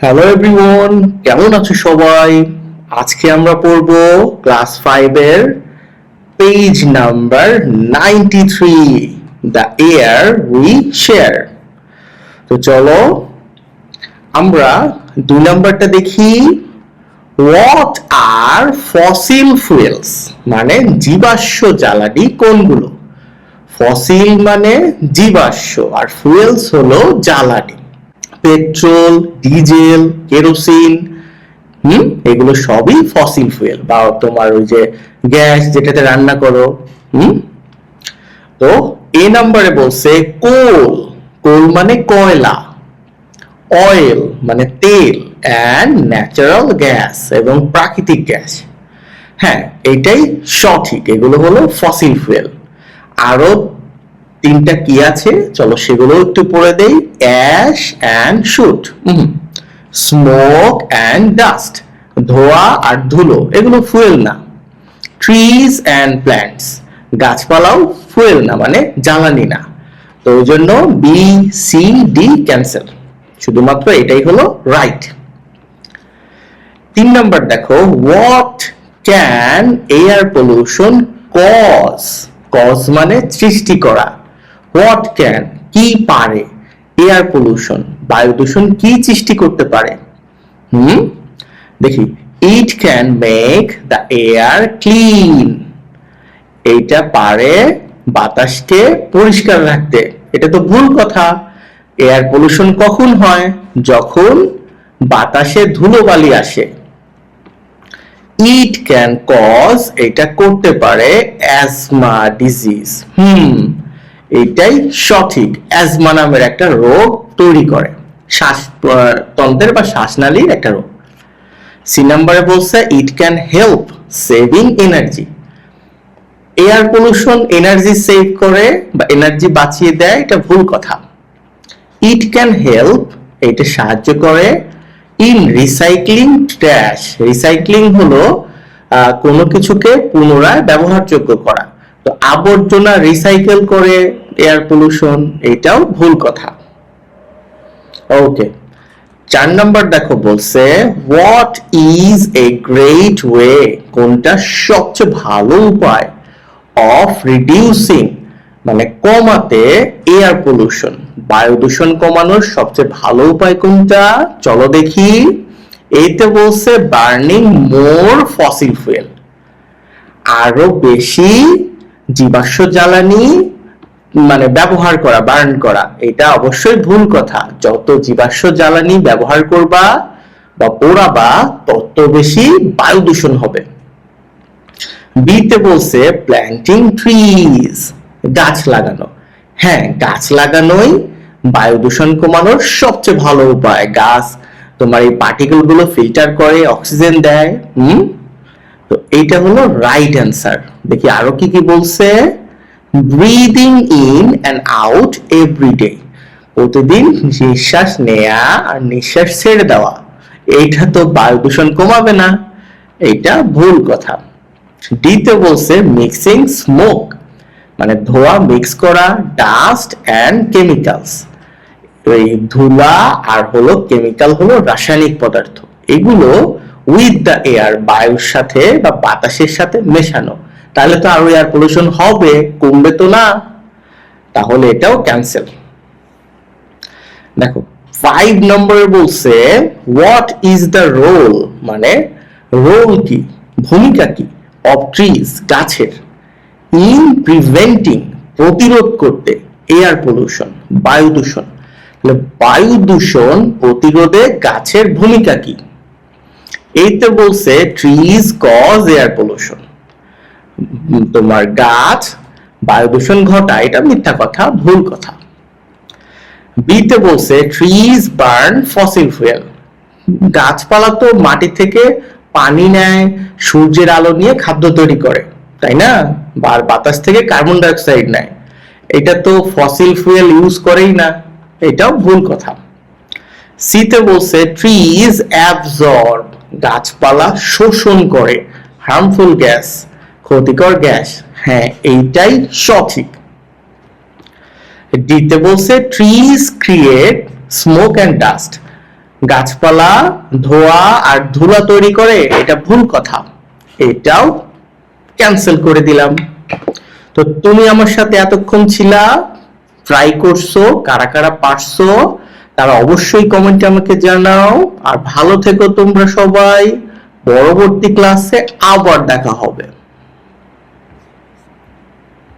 Hello everyone, কেমন আছো সবাই? আজকে আমরা পড়ব ক্লাস 5 এর page number 93, the air we share. তো চলো আমরা 2 নাম্বারটা দেখি। হোয়াট আর ফসিল ফুয়েলস, মানে জীবাশ্ম জ্বালানি কোনগুলো? ফসিল মানে জীবাশ্ম আর ফুয়েলস হলো জ্বালানি। পেট্রোল, ডিজেল, কেরোসিন, এগুলো সবই ফসিল ফুয়েল বা তোমার ওই যে গ্যাস যেটাতে রান্না করো। তো এ নাম্বারে বলছে কোল। কোল মানে কয়লা, অয়েল মানে তেল, এন্ড ন্যাচারাল গ্যাস এবং প্রাকৃতিক গ্যাস। হ্যাঁ, এটাই সঠিক, এগুলো হলো ফসিল ফুয়েল। আরো 3টা কি আছে, চলো সেগুলো একটু পড়ে দেই। Ash and shoot, smoke and dust, ধোঁয়া আর ধুলো, এগুলো ফুয়েল না। ট্রিজ অ্যান্ড প্ল্যান্টস, গাছপালাও ফুয়েল না, মানে জ্বালানি না। তো ওই জন্য বি সি ডি ক্যান্সেল, শুধুমাত্র এটাই হলো রাইট। 3 নাম্বার দেখো, what can air pollution cause? Cause মানে সৃষ্টি করা। হোয়াট ক্যান কি পারে, এয়ার পলিউশন বায়ু দূষণ কি সৃষ্টি করতে পারে? দেখি, it can make the air clean, এইটা পারে বাতাসকে পরিষ্কার রাখতে। এটা তো ভুল কথা। এয়ার পলিউশন কখন হয়? যখন বাতাসে ধুলোবালি আসে। ইট ক্যান কজ, এটা করতে পারে অ্যাজমা ডিজিজ। এটাই সঠিক, অ্যাজমা নামের একটা রোগ তৈরি করে, শ্বাসতন্ত্রের বা শ্বাসনালীর একটা রোগ। সি নাম্বারে বলছে it can help saving energy. Air pollution energy save করে বা এনার্জি বাঁচিয়ে দেয়, এটা ভুল কথা। ইট ক্যান হেল্প, এটা সাহায্য করে ইন রিসাইক্লিং ট্র্যাশ। রিসাইক্লিং হলো কোনো কিছুকে পুনরায় ব্যবহারযোগ্য করা। তো আবর্জনা রিসাইকেল করে এয়ার পলিউশন, এটাও ভুল কথা। ওকে, 4 নাম্বার দেখো বলছে what is a great way, কোনটা সবচেয়ে ভালো উপায় অফ রিডিউসিং, মানে কমাতে এয়ার পলিউশন, বায়ু দূষণ কমানোর সবচেয়ে ভালো উপায় কোনটা? চলো দেখি। এইতে বলছে বার্নিং মোর ফসিল ফুয়েল, আরো বেশি জীবাশ্ম জ্বালানি মানে ব্যবহার করা, বার্ন করা। এটা অবশ্যই ভুল কথা। যত জীবাশ্ম জ্বালানি ব্যবহার করবা বা পোড়াবা, তত বেশি বায়ু দূষণ হবে। বিতে বলছে প্ল্যান্টিং ট্রিজ, গাছ লাগানো। হ্যাঁ, গাছ লাগানোই বায়ু দূষণ কমানোর সবচেয়ে ভালো উপায়। গাছ তোমার এই পার্টিকেল গুলো ফিল্টার করে, অক্সিজেন দেয়। তো এইটা হলো রাইট অ্যান্সার। দেখি আরো কি কি বলছে। Breathing in and out every day, প্রতিদিন নিঃশ্বাস নেয়া আর নিঃশ্বাস ছেড়ে দেওয়া, এইটা তো বায়ু দূষণ কমাবে না, এইটা ভুল কথা। ডিতে বলছে মিক্সিং স্মোক, মানে ধোঁয়া মিক্স করা, ডাস্ট অ্যান্ড কেমিক্যালস, এই ধুলা আর হলো কেমিক্যাল হলো রাসায়নিক পদার্থ, এগুলো উইথ দ্য এয়ার, বায়ুর সাথে বা বাতাসের সাথে মেশানো। তাহলে তো আরো এয়ার পলিউশন হবে, কমবে তো না, তাহলে এটাও ক্যান্সেল। দেখো 5 নম্বরে বলছে হোয়াট ইজ দ্য রোল, মানে রোল কি, ভূমিকা কি, অফ ট্রিজ, গাছের, ইন প্রিভেন্টিং, প্রতিরোধ করতে, এয়ার পলিউশন, বায়ু দূষণ। বায়ু দূষণ প্রতিরোধে গাছের ভূমিকা কি? এইতে বলছে ট্রিজ কজ এয়ার পলিউশন, তোমার গাছ বায়ু দূষণ ঘটায়, এটা মিথ্যা কথা, ভুল কথা। বিতে বলছে ট্রিজ বার্ন ফসিল ফুয়েল, গাছপালা তো মাটি থেকে পানি নেয়, সূর্যের আলো নিয়ে খাদ্য তৈরি করে, তাই না? আর বাতাস থেকে কার্বন ডাই অক্সাইড নেয়, এটা তো ফসিল ফুয়েল ইউজ করেই না, এটাও ভুল কথা। সিতে বলছে ট্রিজ অ্যাবজর্ব, গাছপালা শোষণ করে হার্মফুল গ্যাস, ক্ষতিকর গ্যাস। হ্যাঁ, এইটাই সঠিক। ডিতে বলছে trees create smoke and dust, গাছপালা ধোঁয়া আর ধুলা তৈরি করে, এটা ভুল কথা, এটাও ক্যান্সেল করে দিলাম। তো তুমি আমার সাথে এতক্ষণ ছিলা, ট্রাই করছো, কারা কারা পারছো তারা অবশ্যই কমেন্টে আমাকে জানাও। আর ভালো থেকো তোমরা সবাই, পরবর্তী ক্লাসে আবার দেখা হবে।